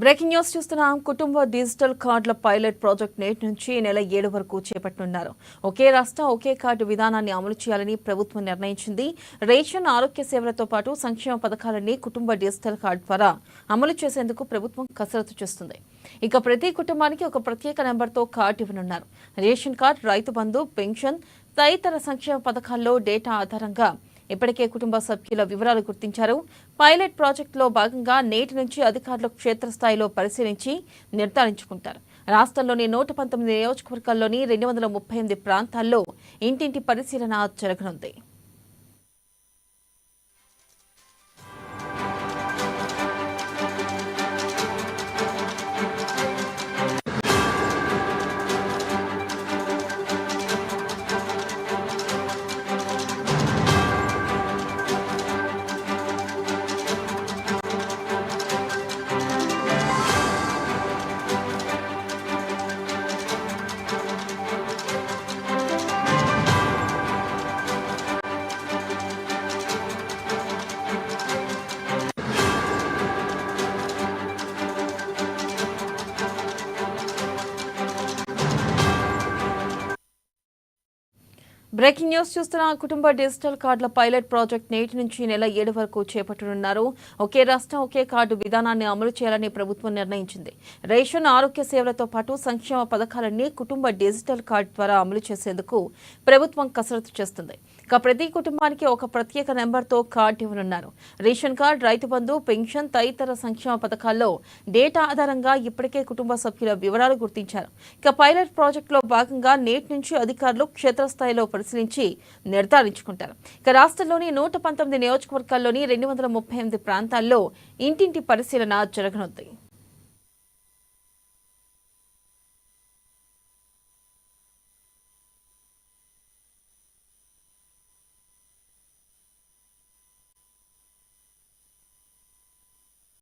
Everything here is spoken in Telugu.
బ్రేకింగ్ న్యూస్ చూస్తున్నాం. కుటుంబ డిజిటల్ కార్డుల పైలట్ ప్రాజెక్ట్ నేటి నుంచి నెల 7 వరకు చేపట్టనున్నారు. ఒకే రాష్ట్రం ఒకే కార్డు విధానాన్ని అమలు చేయాలని ప్రభుత్వం నిర్ణయించింది. రేషన్, ఆరోగ్య సేవలతో పాటు సంక్షేమ పథకాలన్నీ కుటుంబ డిజిటల్ కార్డు ద్వారా అమలు చేసేందుకు ప్రభుత్వం కసరత్తు చేస్తుంది. ఇక ప్రతి కుటుంబానికి ఒక ప్రత్యేక నెంబర్తో కార్డు ఇవ్వనున్నారు. Ration card, Rythu Bandhu, pension తదితర సంక్షేమ పథకాల్లో డేటా ఆధారంగా ఇప్పటికే కుటుంబ సభ్యుల వివరాలు గుర్తించారు. పైలట్ ప్రాజెక్టులో భాగంగా నేటి నుంచి అధికారులు క్షేత్రస్థాయిలో పరిశీలించి నిర్ధారించుకుంటారు. రాష్ట్రంలోని 119 నియోజకవర్గాల్లోని 238 ప్రాంతాల్లో ఇంటింటి పరిశీలన జరగనుంది. బ్రేకింగ్ న్యూస్ చూస్తున్న కుటుంబ డిజిటల్ కార్డుల పైలట్ ప్రాజెక్ట్ నేటి నుంచి నెల 7 వరకు చేపట్టనున్నారు. ఒకే రాష్ట్రం ఒకే కార్డు విధానాన్ని అమలు చేయాలని ప్రభుత్వం నిర్ణయించింది. రేషన్, ఆరోగ్య సేవలతో పాటు సంక్షేమ పథకాలన్నీ కుటుంబ డిజిటల్ కార్డు ద్వారా అమలు చేసేందుకు ప్రభుత్వం కసరత్తు చేస్తుంది. ఇక ప్రతి కుటుంబానికి ఒక ప్రత్యేక నెంబర్తో కార్డు ఇవ్వనున్నారు. Ration card, Rythu Bandhu, pension తదితర సంక్షేమ పథకాల్లో డేటా ఆధారంగా ఇప్పటికే కుటుంబ సభ్యుల వివరాలు గుర్తించారు. ఇక పైలట్ ప్రాజెక్టులో భాగంగా నేటి నుంచి అధికారులు క్షేత్రస్థాయిలో పరిశీలించి నిర్ధారించుకుంటారు. ఇక రాష్ట్రంలోని 119 నియోజకవర్గాల్లోని 238 ప్రాంతాల్లో ఇంటింటి పరిశీలన జరగనుంది.